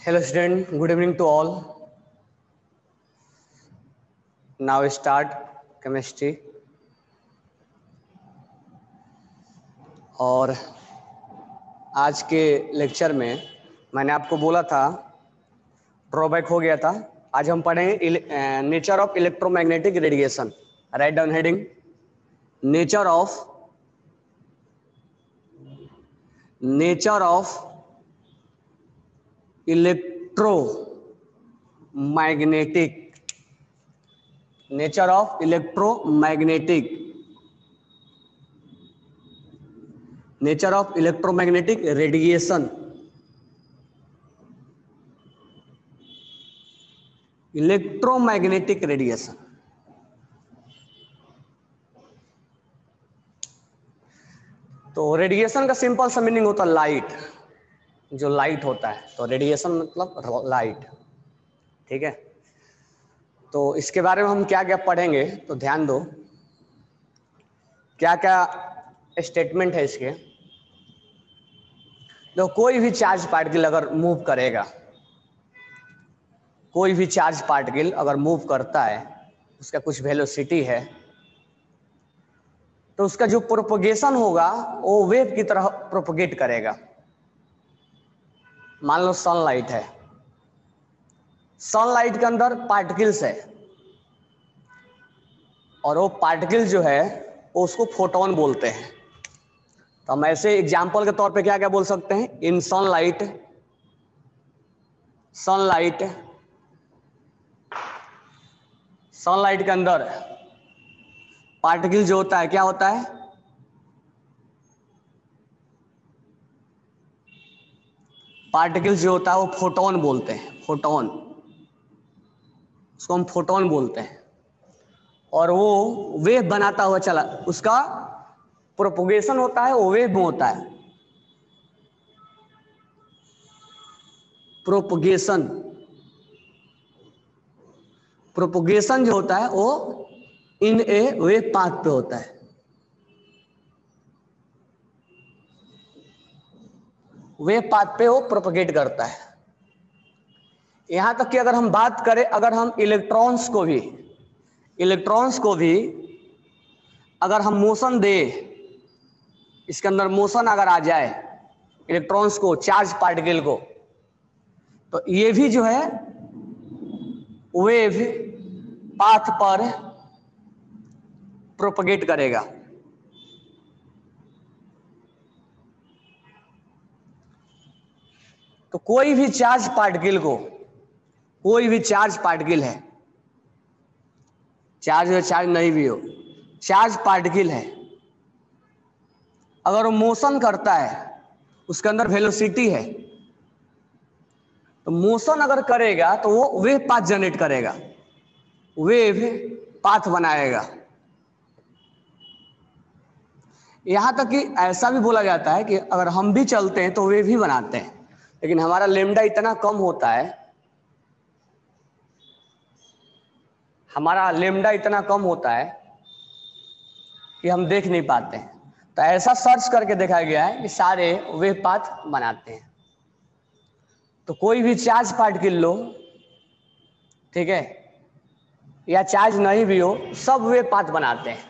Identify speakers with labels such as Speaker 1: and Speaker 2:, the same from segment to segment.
Speaker 1: Hello student, good evening to all. Now start chemistry. और आज के लेक्चर में मैंने आपको बोला था, ड्रॉबैक हो गया था। आज हम पढ़ेंगे nature of electromagnetic radiation. Write down heading, nature of electromagnetic radiation. Electromagnetic radiation तो रेडिएशन का सिंपल सा मीनिंग होता है लाइट। जो लाइट होता है तो रेडिएशन मतलब लाइट। ठीक है, तो इसके बारे में हम क्या क्या पढ़ेंगे तो ध्यान दो, क्या क्या स्टेटमेंट है इसके। तो कोई भी चार्ज पार्टिकल अगर मूव करेगा, कोई भी चार्ज पार्टिकल अगर मूव करता है, उसका कुछ वेलोसिटी है, तो उसका जो प्रोपगेशन होगा वो वेव की तरह प्रोपगेट करेगा। मान लो सनलाइट है, सनलाइट के अंदर पार्टिकल्स है और वो पार्टिकल जो है वो उसको फोटोन बोलते हैं। तो हम ऐसे एग्जाम्पल के तौर पे क्या क्या बोल सकते हैं, इन सनलाइट के अंदर पार्टिकल जो होता है क्या होता है, पार्टिकल जो होता है वो फोटोन बोलते हैं। फोटोन, उसको हम फोटोन बोलते हैं। और वो वेव बनाता हुआ चला, उसका प्रोपगेशन होता है वो वेव में होता है। प्रोपगेशन जो होता है वो इन ए वेव पाथ पे होता है। वेव पाथ पे वो प्रोपगेट करता है। यहां तक कि अगर हम बात करें, अगर हम इलेक्ट्रॉन्स को भी अगर हम मोशन दे, इसके अंदर मोशन अगर आ जाए इलेक्ट्रॉन्स को, चार्ज पार्टिकल को, तो ये भी जो है वेव पाथ पर प्रोपगेट करेगा। तो कोई भी चार्ज पार्टिकल है, चार्ज हो चार्ज नहीं भी हो, चार्ज पार्टिकल है, अगर वो मोशन करता है, उसके अंदर वेलोसिटी है, तो मोशन अगर करेगा तो वो वेव पाथ जनरेट करेगा, वेव पाथ बनाएगा। यहां तक कि ऐसा भी बोला जाता है कि अगर हम भी चलते हैं तो वेव ही बनाते हैं, लेकिन हमारा लेमडा इतना कम होता है, कि हम देख नहीं पाते हैं। तो ऐसा सर्च करके देखा गया है कि सारे वेव पाथ बनाते हैं। तो कोई भी चार्ज पार्टिकल लो, ठीक है, या चार्ज नहीं भी हो, सब वेव पाथ बनाते हैं,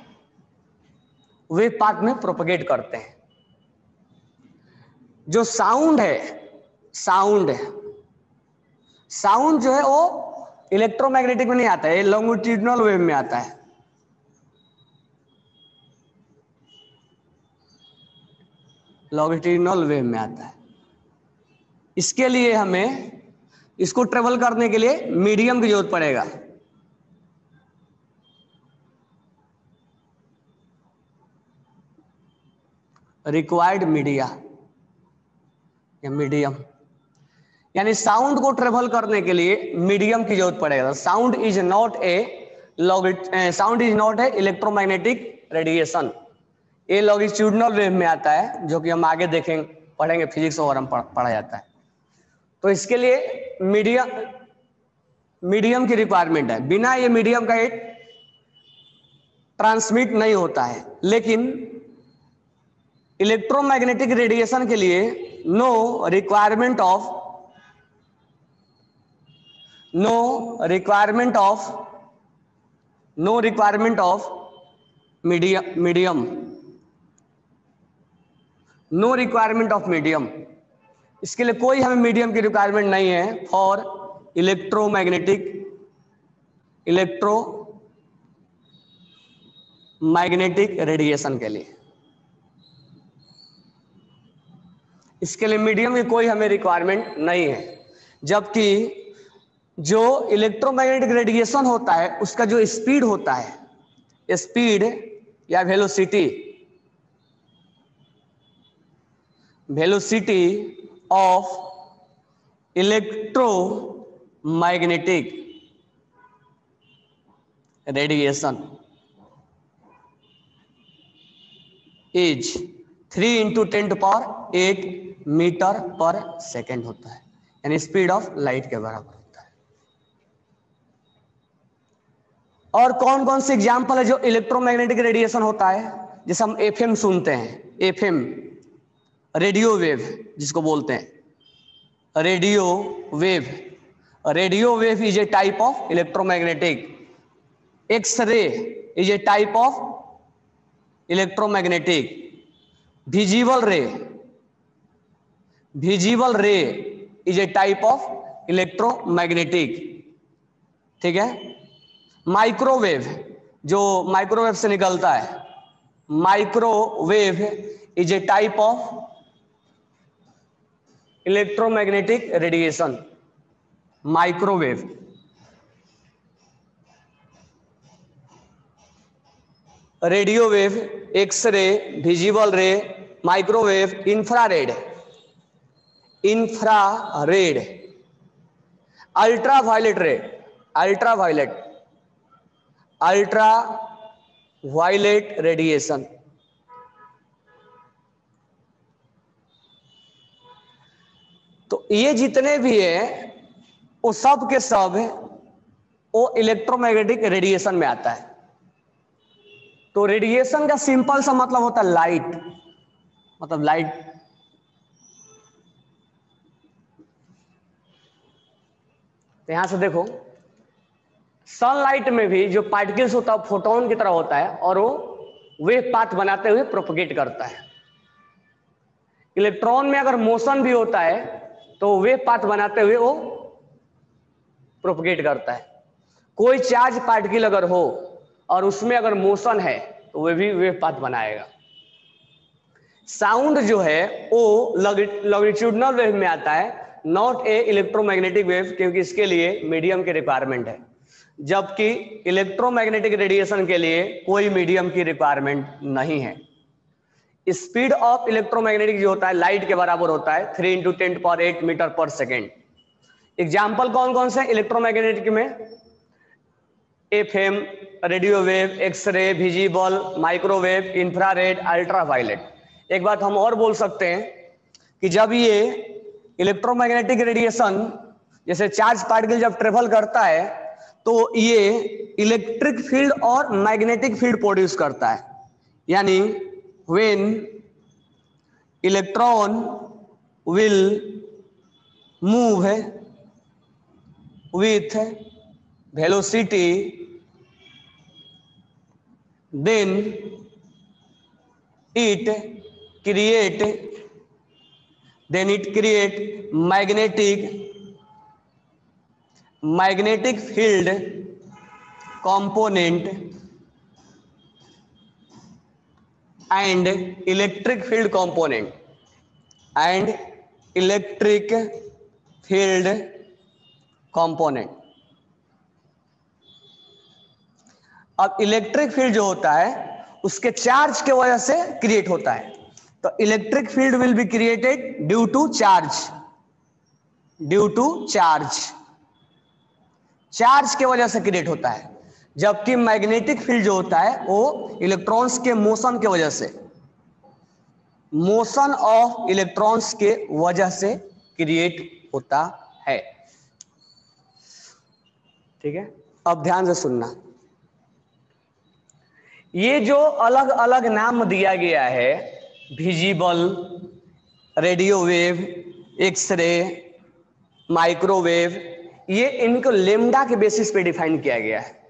Speaker 1: वेव पाथ में प्रोपगेट करते हैं। जो साउंड जो है वो इलेक्ट्रोमैग्नेटिक में नहीं आता है, लॉन्गिट्यूडिनल वेव में आता है। लॉन्गिट्यूडिनल वेव में आता है। इसके लिए हमें इसको ट्रेवल करने के लिए मीडियम की जरूरत पड़ेगा। रिक्वायर्ड मीडियम, यानी साउंड को ट्रेवल करने के लिए मीडियम की जरूरत पड़ेगा। Sound is not a electromagnetic radiation. ये लॉन्गिट्यूडिनल वेव में आता है, जो कि हम आगे देखेंगे, पढ़ेंगे, फिजिक्स वगैरह में पढ़ा जाता है। तो इसके लिए मीडियम की रिक्वायरमेंट है। बिना ये मीडियम का एक ट्रांसमिट नहीं होता है। लेकिन इलेक्ट्रोमैग्नेटिक रेडिएशन के लिए no requirement of no requirement of medium, no requirement of medium, इसके लिए कोई हमें मीडियम की रिक्वायरमेंट नहीं है फॉर इलेक्ट्रोमैग्नेटिक रेडिएशन के लिए, इसके लिए मीडियम की कोई हमें रिक्वायरमेंट नहीं है। जबकि जो इलेक्ट्रोमैग्नेटिक रेडिएशन होता है उसका जो स्पीड होता है, स्पीड या velocity of electromagnetic radiation is 3 × 10⁸ metre पर सेकेंड होता है, यानी स्पीड ऑफ लाइट के बराबर होता है। और कौन कौन से एग्जाम्पल है जो इलेक्ट्रोमैग्नेटिक रेडिएशन होता है? जैसे हम एफएम सुनते हैं, एफएम रेडियो वेव जिसको बोलते हैं, radio wave is a type of electromagnetic, X ray is a type of electromagnetic, visible ray is a type of electromagnetic, ठीक है। माइक्रोवेव, जो माइक्रोवेव से निकलता है, microwave is a type of electromagnetic radiation, microwave. Radio wave, x-ray, visible ray, microwave, infrared, ultraviolet ray, ultraviolet radiation. तो ये जितने भी है वो सब के सब वो इलेक्ट्रोमैग्नेटिक रेडिएशन में आता है। तो रेडिएशन का सिंपल सा मतलब होता है लाइट, मतलब लाइट। तो यहां से देखो, सनलाइट में भी जो पार्टिकल्स होता है फोटोन की तरह होता है और वो वेव पाथ बनाते हुए प्रोपगेट करता है। इलेक्ट्रॉन में अगर मोशन भी होता है तो वेव पाथ बनाते हुए वो प्रोपगेट करता है। कोई चार्ज पार्टिकल अगर हो और उसमें अगर मोशन है तो वह भी वेव पाथ बनाएगा। साउंड जो है वो लॉन्गिट्यूडनल वेव में आता है, नॉट ए इलेक्ट्रोमैग्नेटिक वेव, क्योंकि इसके लिए मीडियम की रिक्वायरमेंट है। जबकि इलेक्ट्रोमैग्नेटिक रेडिएशन के लिए कोई मीडियम की रिक्वायरमेंट नहीं है। स्पीड ऑफ इलेक्ट्रोमैग्नेटिक जो होता है लाइट के बराबर होता है, 3 × 10⁸ मीटर पर सेकेंड। एग्जाम्पल कौन कौन से इलेक्ट्रोमैग्नेटिक में? FM, radio wave, x-ray, visible, microwave, infrared, ultraviolet. एक बात हम और बोल सकते हैं कि जब ये इलेक्ट्रोमैग्नेटिक रेडिएशन जैसे चार्ज पार्टिकल जब ट्रेवल करता है तो ये इलेक्ट्रिक फील्ड और मैग्नेटिक फील्ड प्रोड्यूस करता है। यानी when electron will move with velocity, then it create magnetic field component and electric field component अब इलेक्ट्रिक फील्ड जो होता है उसके चार्ज के वजह से क्रिएट होता है। तो electric field will be created due to charge के वजह से क्रिएट होता है। जबकि मैग्नेटिक फील्ड जो होता है वो इलेक्ट्रॉन्स के मोशन के वजह से, मोशन ऑफ इलेक्ट्रॉन्स के वजह से क्रिएट होता है। ठीक है, अब ध्यान से सुनना। ये जो अलग अलग नाम दिया गया है, visible, radio wave, X-ray, microwave, ये इनको लेमडा के बेसिस पे डिफाइन किया गया है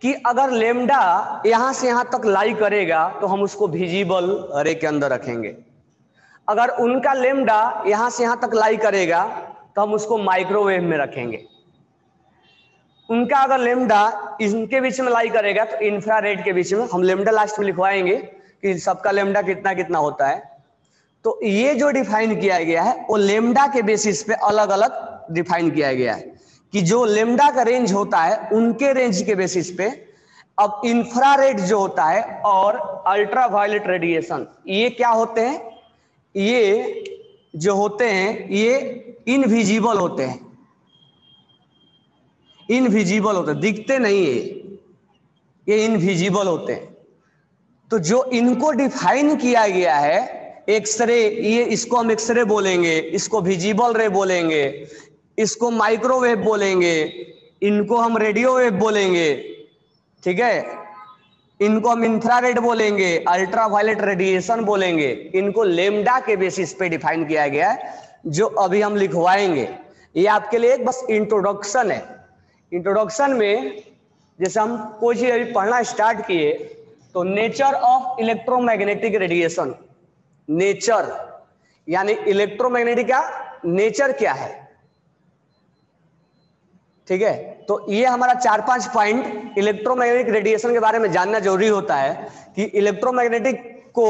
Speaker 1: कि अगर लेमडा यहां से यहां तक लाई करेगा तो हम उसको विजिबल रे के अंदर रखेंगे, अगर उनका लेमडा यहां से यहां तक लाई करेगा तो हम उसको माइक्रोवेव में रखेंगे, उनका अगर लेमडा इनके बीच में लाई करेगा तो इंफ्रारेड के बीच में। हम लेमडा लास्ट में लिखवाएंगे कि सबका लेमडा कितना कितना होता है। तो ये जो डिफाइन किया गया है वो लेमडा के बेसिस पे अलग अलग डिफाइन किया गया है कि जो लेमडा का रेंज होता है उनके रेंज के बेसिस पे अब इंफ्रारेड जो होता है और अल्ट्रावायलेट रेडिएशन, ये क्या होते हैं, ये जो होते हैं ये इनविजिबल होते हैं, इनविजिबल होते हैं, दिखते नहीं है, ये इनविजिबल होते हैं। तो जो इनको डिफाइन किया गया है एक्सरे, ये इसको हम एक्सरे बोलेंगे, इसको विजिबल रे बोलेंगे, इसको माइक्रोवेव बोलेंगे, इनको हम रेडियोवेव बोलेंगे, ठीक है, इनको हम इंफ्रारेड बोलेंगे, अल्ट्रावायलेट रेडिएशन बोलेंगे। इनको लेमडा के बेसिस पे डिफाइन किया गया है जो अभी हम लिखवाएंगे। ये आपके लिए एक बस इंट्रोडक्शन है। इंट्रोडक्शन में जैसे हम कोई चीज अभी पढ़ना स्टार्ट किए तो nature of electromagnetic radiation, nature यानी इलेक्ट्रोमैग्नेटिक का नेचर क्या है, ठीक है। तो ये हमारा 4-5 पॉइंट इलेक्ट्रोमैग्नेटिक रेडिएशन के बारे में जानना जरूरी होता है कि इलेक्ट्रोमैग्नेटिक को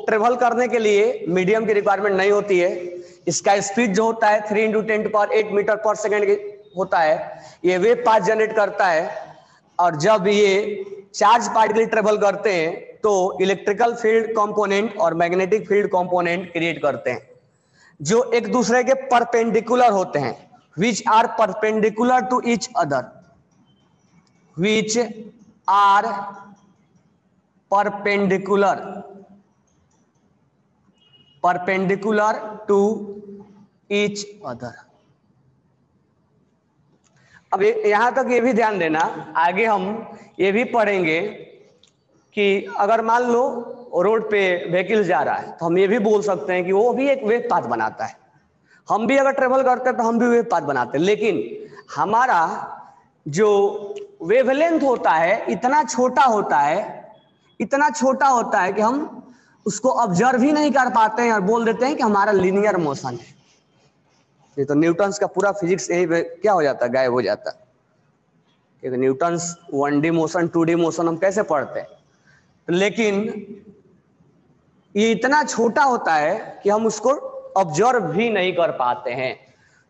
Speaker 1: ट्रेवल करने के लिए मीडियम की रिक्वायरमेंट नहीं होती है। इसका स्पीड जो होता है 3 × 10⁸ मीटर पर सेकेंड होता है। ये वेव पाथ जनरेट करता है और जब ये चार्ज पार्टिकल ट्रेवल करते हैं तो इलेक्ट्रिकल फील्ड कंपोनेंट और मैग्नेटिक फील्ड कंपोनेंट क्रिएट करते हैं जो एक दूसरे के परपेंडिकुलर होते हैं, which are perpendicular to each other, which are perpendicular to each other। अब यहां तक ये भी ध्यान देना, आगे हम ये भी पढ़ेंगे कि अगर मान लो रोड पे व्हीकल जा रहा है तो हम ये भी बोल सकते हैं कि वो भी एक वेव पाथ बनाता है। हम भी अगर ट्रेवल करते हैं तो हम भी वेव पाथ बनाते हैं, लेकिन हमारा जो वेवलेंथ होता है इतना छोटा होता है, इतना छोटा होता है कि हम उसको ऑब्जर्व ही नहीं कर पाते हैं और बोल देते हैं कि हमारा लीनियर मोशन है। ये तो न्यूटन्स का पूरा फिजिक्स यही क्या हो जाता है, गायब हो जाता है। तो Newton's 1D motion 2D motion हम कैसे पढ़ते हैं, लेकिन ये इतना छोटा होता है कि हम उसको ऑब्जर्व भी नहीं कर पाते हैं।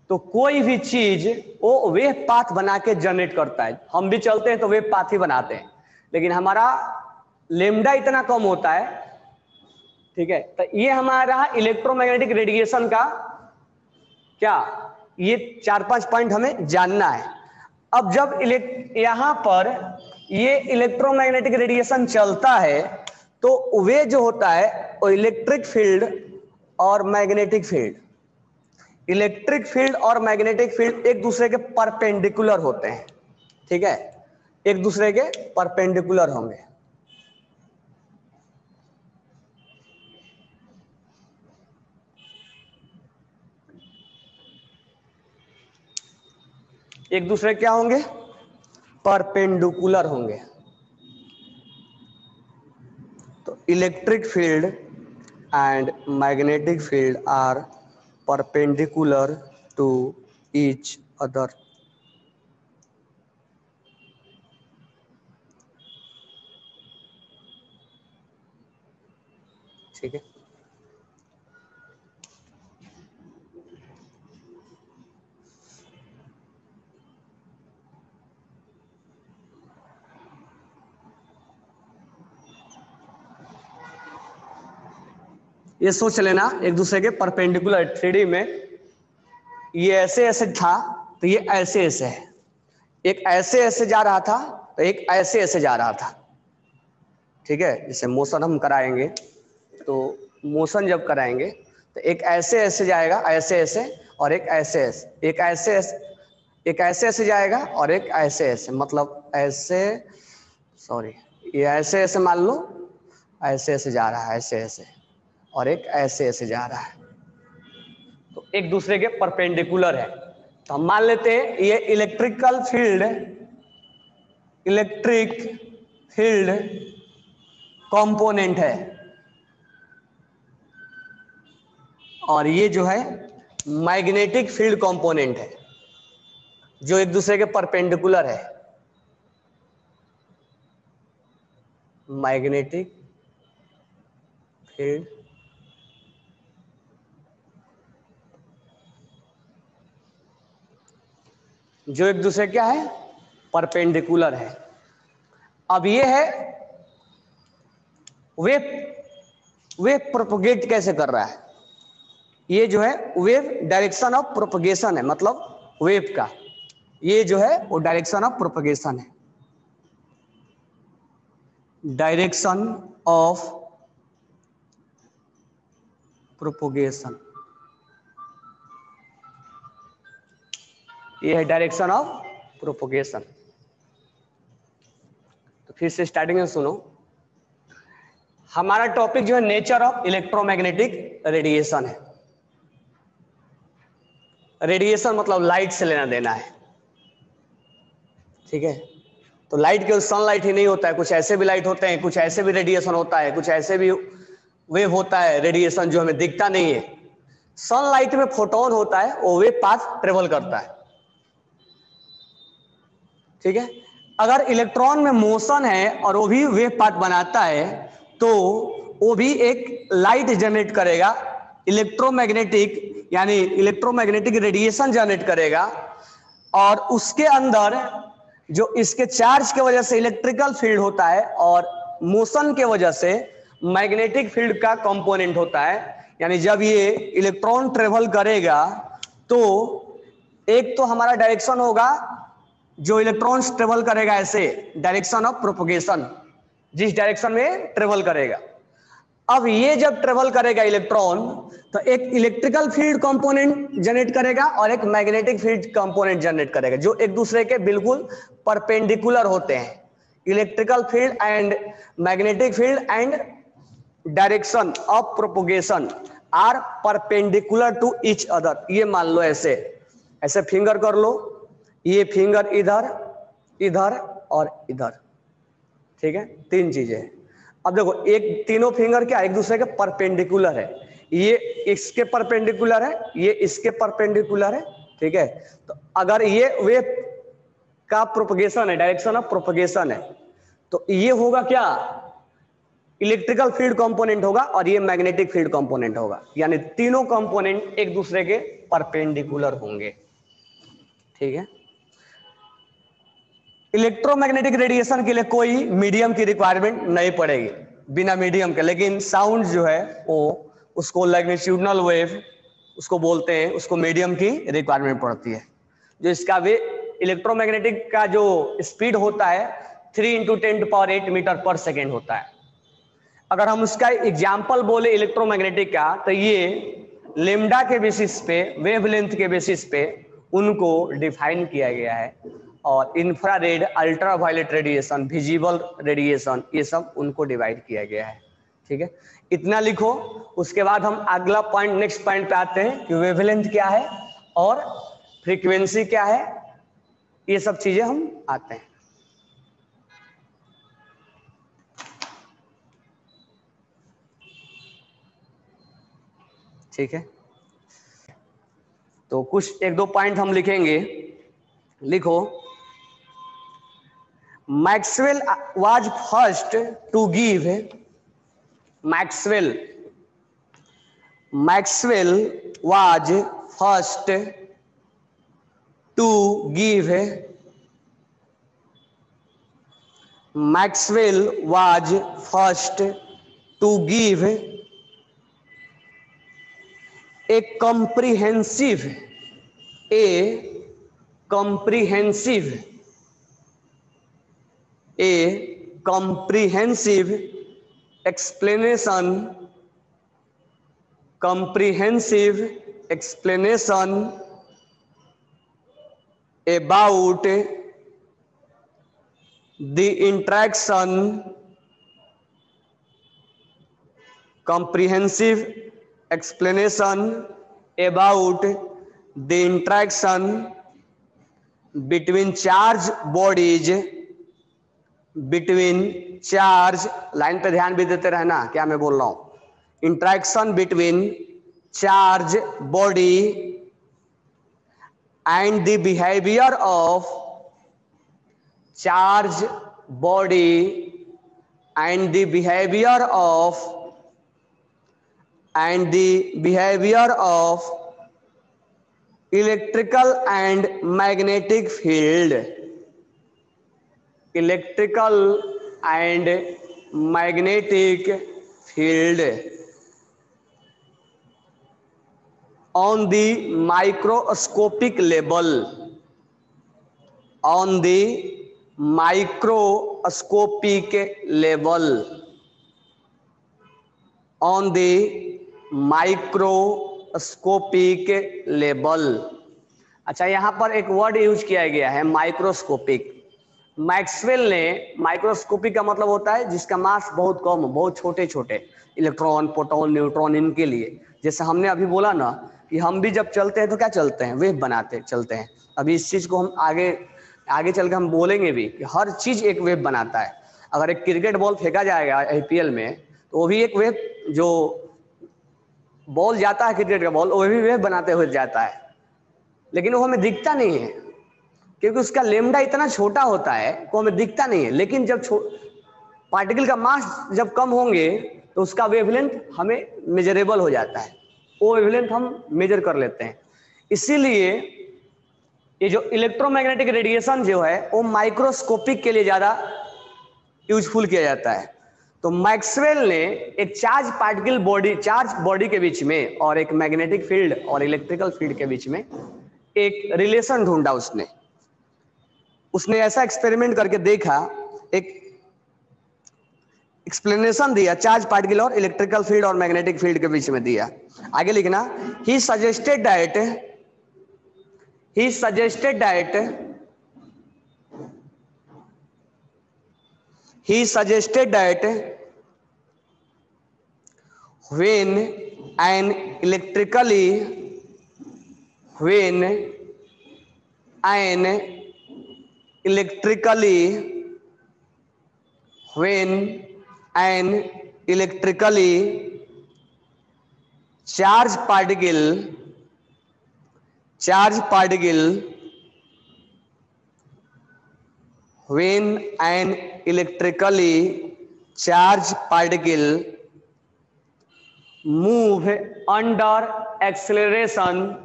Speaker 1: तो कोई भी चीज वो वेव पाथ बना के जनरेट करता है। हम भी चलते हैं तो वेव पाथ ही बनाते हैं, लेकिन हमारा लेमडा इतना कम होता है, ठीक है। तो ये हमारा इलेक्ट्रोमैग्नेटिक रेडिएशन का क्या, ये 4-5 पॉइंट हमें जानना है। अब जब यहां पर ये इलेक्ट्रोमैग्नेटिक रेडिएशन चलता है तो वे जो होता है वो इलेक्ट्रिक फील्ड और मैग्नेटिक फील्ड, इलेक्ट्रिक फील्ड और मैग्नेटिक फील्ड एक दूसरे के परपेंडिकुलर होते हैं, ठीक है, एक दूसरे के परपेंडिकुलर होंगे। एक दूसरे क्या होंगे, परपेंडिकुलर होंगे। तो electric field and magnetic field are perpendicular to each other. ठीक है, ये सोच लेना एक दूसरे के परपेंडिकुलर 3D में ये ऐसे ऐसे था तो ये ऐसे ऐसे है, एक ऐसे ऐसे जा रहा था तो एक ऐसे ऐसे जा रहा था, ठीक है। जैसे मोशन हम कराएंगे तो मोशन जब कराएंगे तो एक ऐसे ऐसे जाएगा, ऐसे ऐसे, और एक ऐसे ऐसे, एक ऐसे ऐसे, एक ऐसे ऐसे जाएगा और एक ऐसे ऐसे, मतलब ऐसे, सॉरी, ये ऐसे ऐसे मान लो, ऐसे ऐसे जा रहा है, ऐसे ऐसे, और एक ऐसे ऐसे जा रहा है। तो एक दूसरे के परपेंडिकुलर है। तो हम मान लेते हैं ये इलेक्ट्रिक फील्ड कंपोनेंट है और ये जो है मैग्नेटिक फील्ड कंपोनेंट है जो एक दूसरे के परपेंडिकुलर है। मैग्नेटिक फील्ड जो एक दूसरे क्या है, परपेंडिकुलर है। अब ये है वेव प्रोपगेट कैसे कर रहा है, ये जो है वेव डायरेक्शन ऑफ प्रोपगेशन है, मतलब वेव का ये जो है वो डायरेक्शन ऑफ प्रोपगेशन है, डायरेक्शन ऑफ प्रोपगेशन, ये है डायरेक्शन ऑफ प्रोपगेशन। तो फिर से स्टार्टिंग में सुनो, हमारा टॉपिक जो है नेचर ऑफ इलेक्ट्रोमैग्नेटिक रेडिएशन है। रेडिएशन मतलब लाइट से लेना देना है, ठीक है। तो लाइट केवल सनलाइट ही नहीं होता है, कुछ ऐसे भी लाइट होते हैं, कुछ ऐसे भी रेडिएशन होता है, कुछ ऐसे भी वेव होता है रेडिएशन जो हमें दिखता नहीं है। सनलाइट में फोटोन होता है, वो वेव पाथ ट्रेवल करता है, ठीक है। अगर इलेक्ट्रॉन में मोशन है और वो भी वेव पाथ बनाता है तो वो भी एक लाइट जनरेट करेगा, इलेक्ट्रोमैग्नेटिक यानी इलेक्ट्रोमैग्नेटिक रेडिएशन जनरेट करेगा और उसके अंदर जो इसके चार्ज के वजह से इलेक्ट्रिकल फील्ड होता है और मोशन के वजह से मैग्नेटिक फील्ड का कंपोनेंट होता है। यानी जब ये इलेक्ट्रॉन ट्रेवल करेगा तो एक तो हमारा डायरेक्शन होगा, जो इलेक्ट्रॉन्स ट्रेवल करेगा ऐसे डायरेक्शन ऑफ प्रोपगेशन, जिस डायरेक्शन में ट्रेवल करेगा। अब ये जब ट्रेवल करेगा इलेक्ट्रॉन तो एक इलेक्ट्रिकल फील्ड कंपोनेंट जनरेट करेगा और एक मैग्नेटिक फील्ड कंपोनेंट जनरेट करेगा जो एक दूसरे के बिल्कुल परपेंडिकुलर होते हैं। Electrical field and magnetic field and direction of propagation are perpendicular to each other. ये मान लो ऐसे ऐसे फिंगर कर लो, ये फिंगर इधर इधर और इधर, ठीक है, तीन चीजें हैं। अब देखो एक तीनों फिंगर क्या एक दूसरे के परपेंडिकुलर है, ये इसके परपेंडिकुलर है, ये इसके परपेंडिकुलर है, ठीक है। तो अगर ये वेव का प्रोपगेशन है, डायरेक्शन ऑफ प्रोपगेशन है, तो ये होगा क्या, इलेक्ट्रिकल फील्ड कंपोनेंट होगा और ये मैग्नेटिक फील्ड कंपोनेंट होगा। यानी तीनों कंपोनेंट एक दूसरे के परपेंडिकुलर होंगे, ठीक है। इलेक्ट्रोमैग्नेटिक रेडिएशन के लिए कोई मीडियम की रिक्वायरमेंट नहीं पड़ेगी, बिना मीडियम के। लेकिन साउंड जो है वो उसको लैग्नीट्यूडनल वेव उसको बोलते हैं, उसको मीडियम की रिक्वायरमेंट पड़ती है। जो इसका वे इलेक्ट्रोमैग्नेटिक का जो स्पीड होता है 3 × 10⁸ मीटर पर सेकेंड होता है। अगर हम उसका एग्जाम्पल बोले इलेक्ट्रोमैग्नेटिक का तो ये लेमडा के बेसिस पे, वेवलेंथ के बेसिस पे उनको डिफाइन किया गया है। और infrared, ultraviolet radiation, visible radiation, ये सब उनको डिवाइड किया गया है, ठीक है। इतना लिखो, उसके बाद हम अगला पॉइंट नेक्स्ट पॉइंट पे आते हैं कि वेवलेंथ क्या है और फ्रीक्वेंसी क्या है, ये सब चीजें हम आते हैं। ठीक है, तो कुछ एक दो पॉइंट हम लिखेंगे। लिखो, Maxwell was first to give Maxwell was first to give Maxwell was first to give a comprehensive explanation about the interaction between charge bodies, between charge, line पे ध्यान भी देते रहना क्या मैं बोल रहा हूं, interaction between charge body and the behavior of charge body and the behavior of electrical and magnetic field, electrical and magnetic field on the microscopic level, on the microscopic level, on the microscopic level। अच्छा, यहां पर एक word use किया गया है microscopic. Maxwell ने, microscopic का मतलब होता है जिसका मास बहुत कम हो, बहुत छोटे छोटे, इलेक्ट्रॉन, प्रोटॉन, न्यूट्रॉन, इनके लिए। जैसे हमने अभी बोला ना कि हम भी जब चलते हैं तो क्या चलते हैं, वेव बनाते चलते हैं। अभी इस चीज को हम आगे चल के हम बोलेंगे भी कि हर चीज एक वेव बनाता है। अगर एक क्रिकेट बॉल फेंका जाएगा आईपीएल में तो वो भी एक वेव, जो बॉल जाता है क्रिकेट का बॉल, वो भी वेव बनाते हुए जाता है, लेकिन वो हमें दिखता नहीं है क्योंकि उसका लेमडा इतना छोटा होता है वो हमें दिखता नहीं है। लेकिन जब पार्टिकल का मास जब कम होंगे तो उसका वेवलेंथ हमें मेजरेबल हो जाता है, वो वेवलेंथ हम मेजर कर लेते हैं। इसीलिए ये जो इलेक्ट्रोमैग्नेटिक रेडिएशन जो है वो माइक्रोस्कोपिक के लिए ज्यादा यूजफुल किया जाता है। तो मैक्सवेल ने एक charge particle body, charge body के बीच में और एक मैग्नेटिक फील्ड और इलेक्ट्रिकल फील्ड के बीच में एक रिलेशन ढूंढा। उसने ऐसा एक्सपेरिमेंट करके देखा, एक एक्सप्लेनेशन दिया चार्ज पार्टिकल और इलेक्ट्रिकल फील्ड और मैग्नेटिक फील्ड के बीच में दिया। आगे लिखना, he suggested that when an electrically charged particle when an electrically charged particle move under acceleration,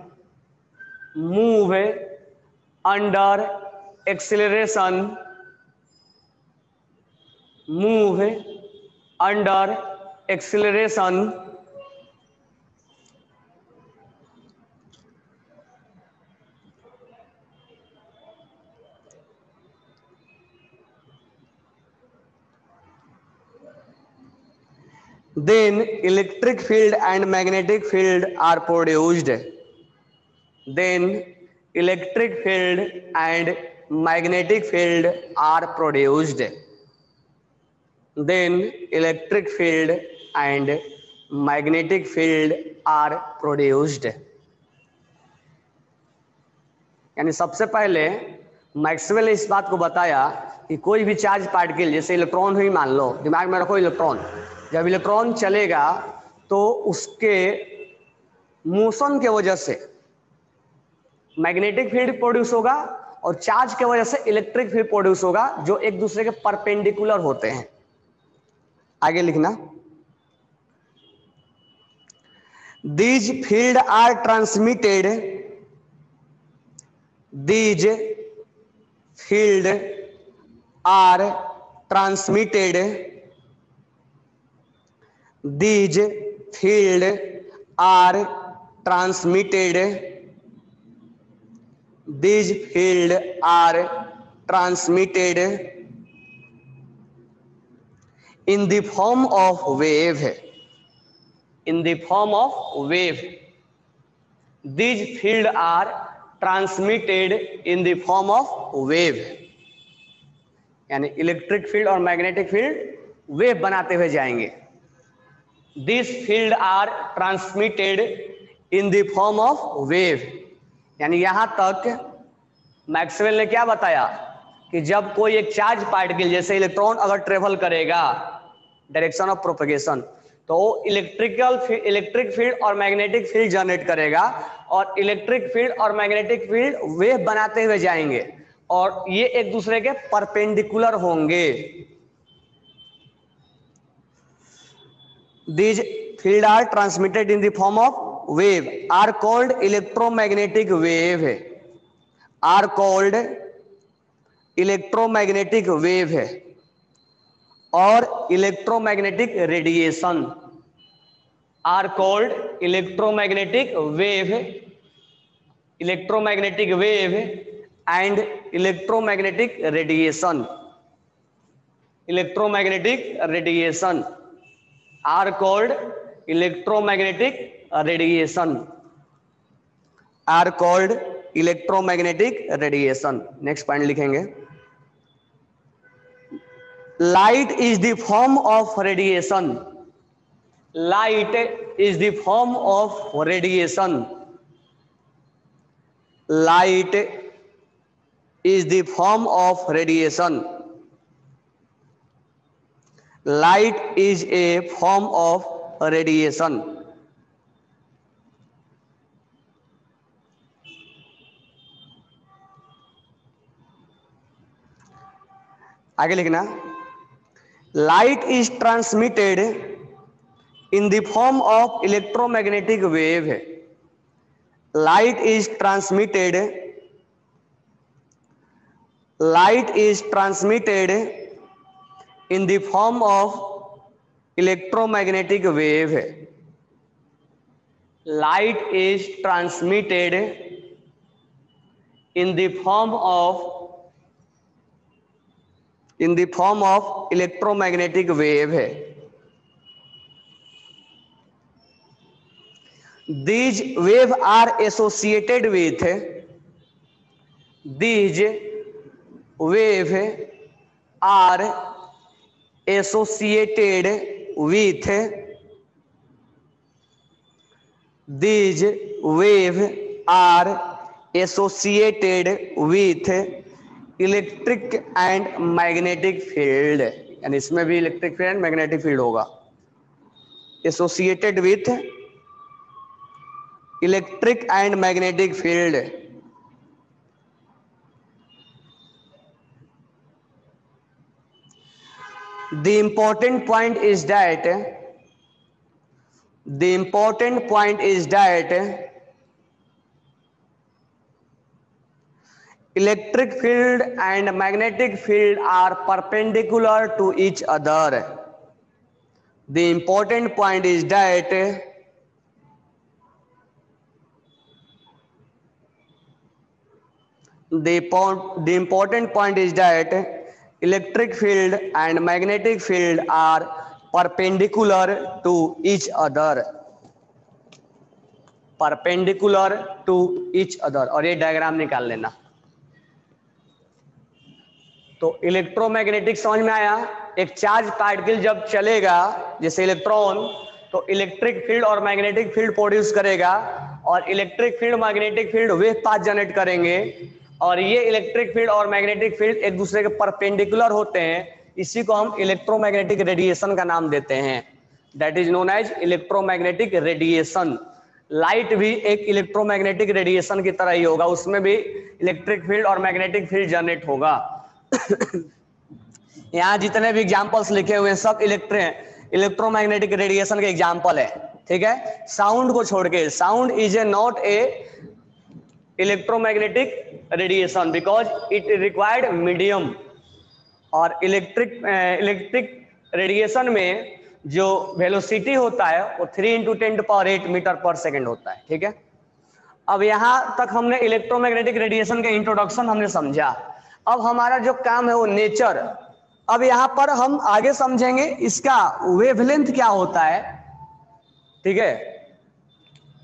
Speaker 1: then electric field and magnetic field are produced. Then electric field and magnetic field are produced. Then electric field and magnetic field are produced. यानी सबसे पहले Maxwell ने इस बात को बताया कि कोई भी चार्ज पार्टिकल, जैसे इलेक्ट्रॉन ही मान लो, दिमाग में रखो इलेक्ट्रॉन, जब इलेक्ट्रॉन चलेगा तो उसके मोशन के वजह से मैग्नेटिक फील्ड प्रोड्यूस होगा और चार्ज के वजह से इलेक्ट्रिक फील्ड प्रोड्यूस होगा, जो एक दूसरे के परपेंडिकुलर होते हैं। आगे लिखना, these field are transmitted, these field are transmitted, these field are transmitted, these field are transmitted in the form of wave, in the form of wave, these field are transmitted in the form of wave। यानी electric field और magnetic field wave बनाते हुए जाएंगे। These field are transmitted in the form of wave, यानी यहां तक Maxwell ने क्या बताया कि जब कोई एक चार्ज पार्टिकल जैसे इलेक्ट्रॉन अगर ट्रेवल करेगा डायरेक्शन ऑफ प्रोपगेशन, तो वो इलेक्ट्रिक फील्ड और मैग्नेटिक फील्ड जनरेट करेगा, और इलेक्ट्रिक फील्ड और मैग्नेटिक फील्ड वेव बनाते हुए जाएंगे और ये एक दूसरे के परपेंडिकुलर होंगे। These field are transmitted in the form of wave are called electromagnetic wave, are called electromagnetic wave और electromagnetic radiation are called electromagnetic wave and electromagnetic radiation are called electromagnetic radiation। Next point लिखेंगे, light is the form of radiation, light is the form of radiation, light is the form of radiation, light is a form of radiation। आगे लिखना, light is transmitted in the form of electromagnetic wave, light is transmitted in the form of electromagnetic wave, light is transmitted in the form of electromagnetic wave। These wave are associated with these wave are associated with these wave are associated with electric and magnetic field, यानी इसमें भी electric field and magnetic field होगा, associated with electric and magnetic field. The important point is that electric field and magnetic field are perpendicular to each other। The important point is that electric field and magnetic field are perpendicular to each other, और ये diagram निकाल लेना। तो electromagnetic समझ में आया, एक charge particle जब चलेगा जैसे इलेक्ट्रॉन, तो इलेक्ट्रिक फील्ड और मैग्नेटिक फील्ड प्रोड्यूस करेगा, और electric field magnetic field wave path generate करेंगे, और ये इलेक्ट्रिक फील्ड और मैग्नेटिक फील्ड एक दूसरे के परपेंडिकुलर होते हैं। इसी को हम इलेक्ट्रोमैग्नेटिक रेडिएशन का नाम देते हैं, that is known as electromagnetic radiation. Light भी एक इलेक्ट्रोमैग्नेटिक रेडिएशन की तरह ही होगा, उसमें भी इलेक्ट्रिक फील्ड और मैग्नेटिक फील्ड जनरेट होगा। यहाँ जितने भी एग्जांपल्स लिखे हुए हैं सब इलेक्ट्रोमैग्नेटिक रेडिएशन के एग्जांपल है, ठीक है, साउंड को छोड़ के। Sound is a not a electromagnetic radiation because it required medium, और इलेक्ट्रिक रेडिएशन में जो वेलोसिटी होता है वो 3 × 10⁸ मीटर पर सेकेंड होता है, ठीक है। अब यहां तक हमने इलेक्ट्रोमैग्नेटिक रेडिएशन के इंट्रोडक्शन हमने समझा। अब हमारा जो काम है वो नेचर। अब यहां पर हम आगे समझेंगे इसका वेवलेंथ क्या होता है, ठीक है,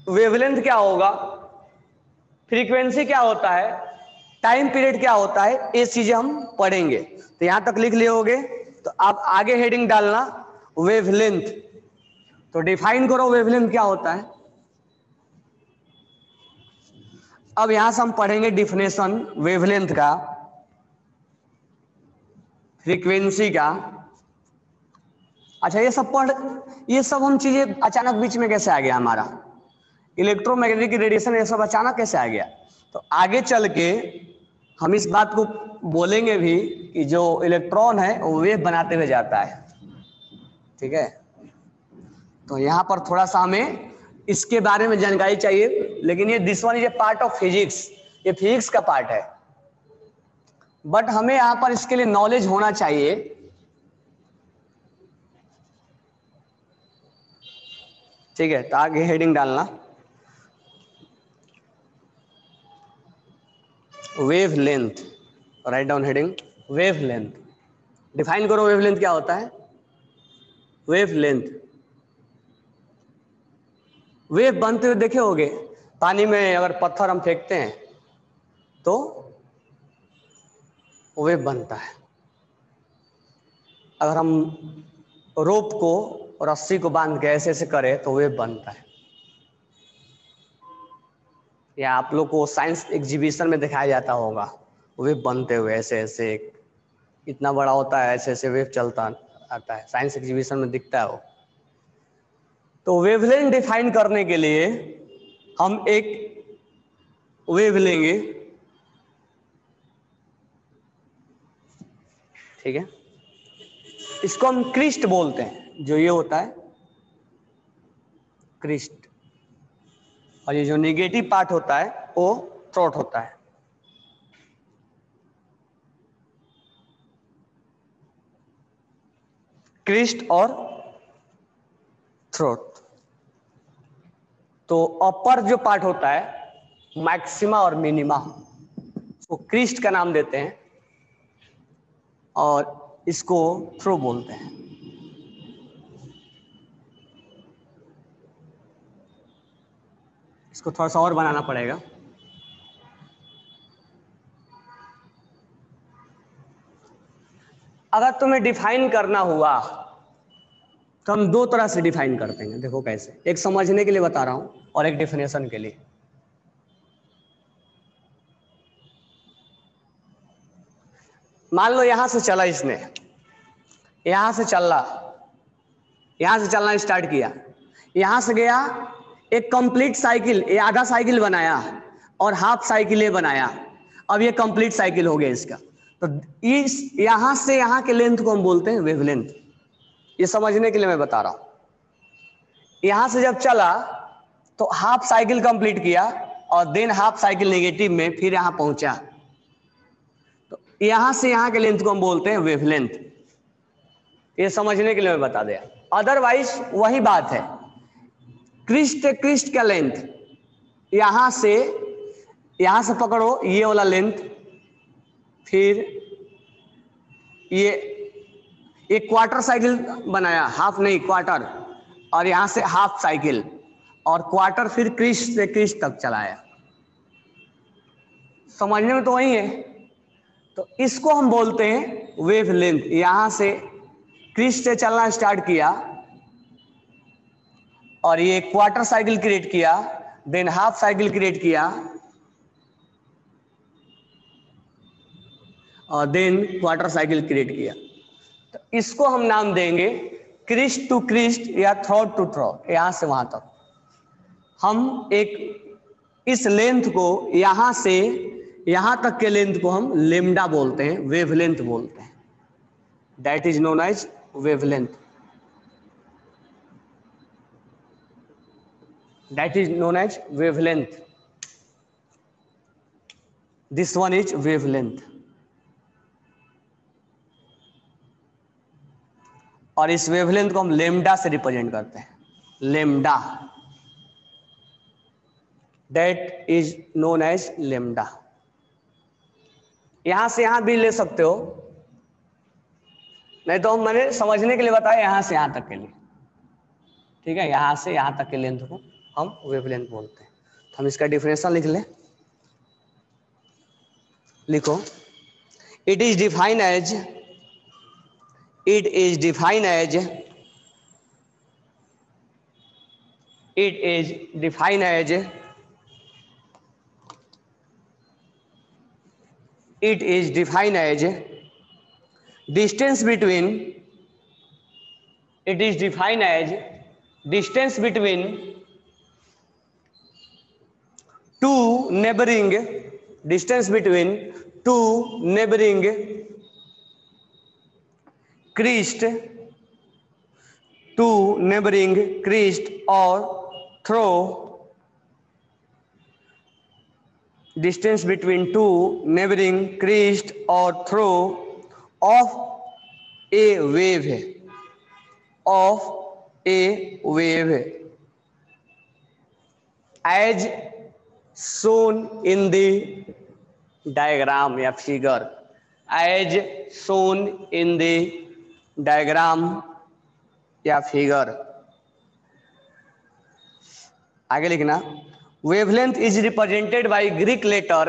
Speaker 1: वेवलेंथ क्या होगा, फ्रीक्वेंसी क्या होता है, टाइम पीरियड क्या होता है, ये चीजें हम पढ़ेंगे। तो यहां तक लिख लिए होगे, तो आप आगे हेडिंग डालना वेवलेंथ। तो डिफाइन करो वेवलेंथ क्या होता है। अब यहां से हम पढ़ेंगे डिफिनेशन वेवलेंथ का, फ्रीक्वेंसी का। अच्छा, ये सब हम चीजें अचानक बीच में कैसे आ गया हमारा, इलेक्ट्रोमैग्नेटिक रेडिएशन ये सब अचानक कैसे आ गया। तो आगे चल के हम इस बात को बोलेंगे भी कि जो इलेक्ट्रॉन है वो वेव बनाते हुए जाता है, ठीक है। तो यहाँ पर थोड़ा सा हमें इसके बारे में जानकारी चाहिए, लेकिन ये this one is a part of physics, ये फिजिक्स का पार्ट है, बट हमें यहाँ पर इसके लिए नॉलेज होना चाहिए। ठीक है, तो आगे हेडिंग डालना wave length, write down heading wave length. Define करो वेव लेंथ क्या होता है। वेव लेंथ, वेव बनते हुए देखे होगे, पानी में अगर पत्थर हम फेंकते हैं तो वेव बनता है। अगर हम रोप को और रस्सी को बांध के ऐसे ऐसे करें तो वेव बनता है। या आप लोग को साइंस एग्जीबिशन में दिखाया जाता होगा वेव बनते हुए, ऐसे ऐसे इतना बड़ा होता है, ऐसे ऐसे वेव चलता आता है, साइंस एग्जीबिशन में दिखता है वो। तो वेवलेंथ डिफाइन करने के लिए हम एक वेव लेंगे, ठीक है, इसको हम क्रिस्ट बोलते हैं, जो ये होता है क्रिस्ट, और ये जो नेगेटिव पार्ट होता है वो थ्रोट होता है। क्रिस्ट और थ्रोट। तो अपर जो पार्ट होता है मैक्सिमा और मिनिमा, उसको क्रिस्ट का नाम देते हैं और इसको थ्रो बोलते हैं। इसको थोड़ा सा और बनाना पड़ेगा। अगर तुम्हें डिफाइन करना हुआ तो हम दो तरह से डिफाइन करते हैं, देखो कैसे, एक समझने के लिए बता रहा हूं और एक डेफिनेशन के लिए। मान लो यहां से चला इसने, यहां से चलना स्टार्ट किया, यहां से गया, एक कंप्लीट साइकिल, ये आधा साइकिल बनाया और हाफ साइकिल ये बनाया, अब ये कंप्लीट साइकिल हो गया इसका। तो इस यहां से यहां के लेंथ को हम बोलते हैं वेवलेंथ। ये समझने के लिए मैं बता रहा हूं। यहां से जब चला तो हाफ साइकिल कंप्लीट किया और देन हाफ साइकिल नेगेटिव में फिर यहां पहुंचा, तो यहां से यहां के लेंथ को हम बोलते हैं वेवलेंथ। ये समझने के लिए मैं बता दिया, अदरवाइज वही बात है। क्रिस्ट का लेंथ यहां से पकड़ो ये वाला लेंथ, फिर ये क्वार्टर साइकिल बनाया, हाफ नहीं क्वार्टर, और यहां से हाफ साइकिल और क्वार्टर, फिर क्रिस्ट से क्रिस्ट तक चलाया। समझने में तो वही है। तो इसको हम बोलते हैं वेवलेंथ। यहां से क्रिस्ट से चलना स्टार्ट किया और ये क्वार्टर साइकिल क्रिएट किया, देन हाफ साइकिल क्रिएट किया और देन क्वार्टर साइकिल क्रिएट किया। तो इसको हम नाम देंगे क्रिस्ट टू क्रिस्ट या थ्रोट टू थ्रोट। यहां से वहां तक हम इस लेंथ को, यहां से यहां तक के लेंथ को हम लेम्डा बोलते हैं, वेवलेंथ बोलते हैं। That is known as wavelength. That is known as wavelength. This one is wavelength. और इस वेवलेंथ को हम लेम्डा से रिप्रेजेंट करते हैं, lambda. That is known as lambda. यहां से यहां भी ले सकते हो, नहीं तो मैंने समझने के लिए बताया यहां से यहां तक के लिए, ठीक है। यहां से यहां तक के लेंथ को हम वेवलेंथ बोलते हैं। तो हम इसका डिफिनेशन लिख लें, लिखो, it is defined as it is defined as distance between two neighboring crest or throw distance between two neighboring crest or throw of a wave as shown in the diagram या figure, as shown in the diagram या figure. आगे लिखना, wavelength is represented by Greek letter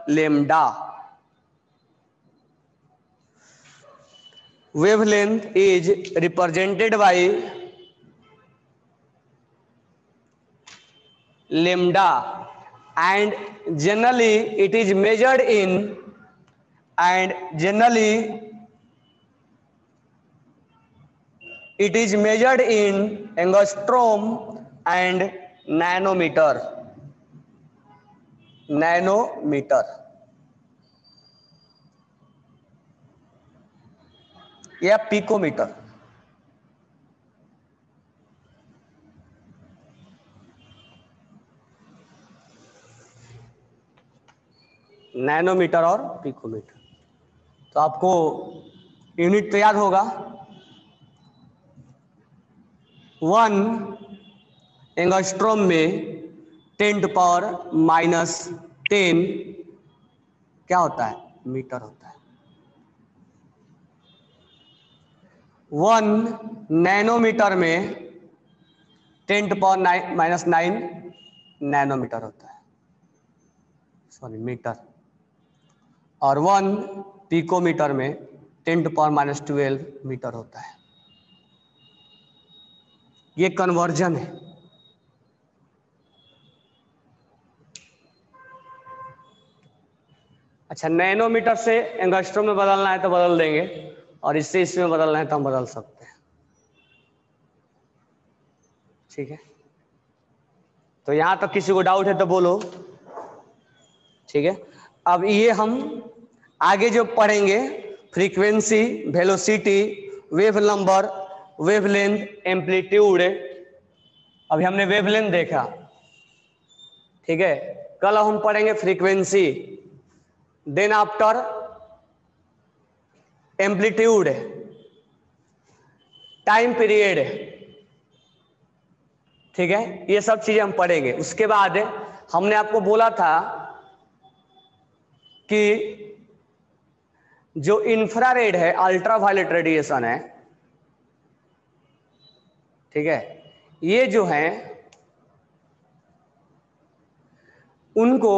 Speaker 1: lambda। Wavelength is represented by lambda and generally it is measured in angstrom and nanometer या picometre. Nanometre और picometre, तो आपको unit तो याद होगा। 1 एंगस्ट्रोम में 10⁻⁻10 क्या होता है? मीटर होता है। 1 नैनोमीटर में 10⁻⁹ नैनोमीटर होता है, सॉरी मीटर। और 1 पिकोमीटर में 10⁻⁻12 मीटर होता है। ये कन्वर्जन है। अच्छा, नैनोमीटर से एंगस्ट्रोम में बदलना है तो बदल देंगे, और इससे इसमें बदलना है तो हम बदल सकते हैं। ठीक है, तो यहां तक किसी को डाउट है तो बोलो। ठीक है, अब ये हम आगे जो पढ़ेंगे, frequency, velocity, wave number, wavelength, amplitude. अभी हमने वेवलेंथ देखा, ठीक है। कल हम पढ़ेंगे frequency, then after amplitude, time period. ठीक है, ये सब चीजें हम पढ़ेंगे। उसके बाद हमने आपको बोला था कि जो इंफ्रारेड है, अल्ट्रावायलेट रेडिएशन है, ठीक है, ये जो है उनको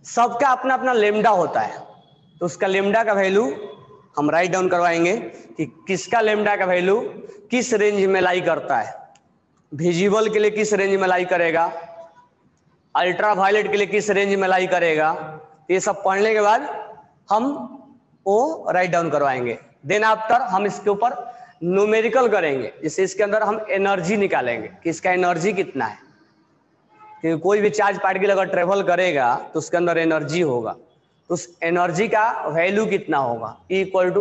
Speaker 1: सबका अपना अपना लेमडा होता है। तो उसका लेमडा का वैल्यू हम राइट डाउन करवाएंगे कि किसका लेमडा का वैल्यू किस रेंज में लाई करता है। विजिबल के लिए किस रेंज में लाई करेगा, अल्ट्रावायलेट के लिए किस रेंज में लाई करेगा। ये सब पढ़ने के बाद हम वो राइट डाउन करवाएंगे। देन आफ्टर हम इसके ऊपर न्यूमेरिकल करेंगे, जैसे इसके अंदर हम एनर्जी निकालेंगे कि इसका एनर्जी कितना है। क्योंकि कोई भी चार्ज पार्टिकल अगर ट्रेवल करेगा तो उसके अंदर एनर्जी होगा, तो उस एनर्जी का वैल्यू कितना होगा, E=mc/λ।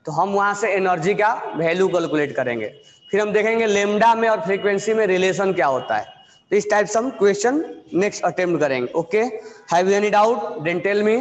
Speaker 1: तो हम वहां से एनर्जी का वैल्यू कैलकुलेट करेंगे। फिर हम देखेंगे लेमडा में और फ्रीक्वेंसी में रिलेशन क्या होता है। तो इस टाइप से हम क्वेश्चन नेक्स्ट अटेम्प्ट करेंगे। Okay, have you any doubt? Then tell me.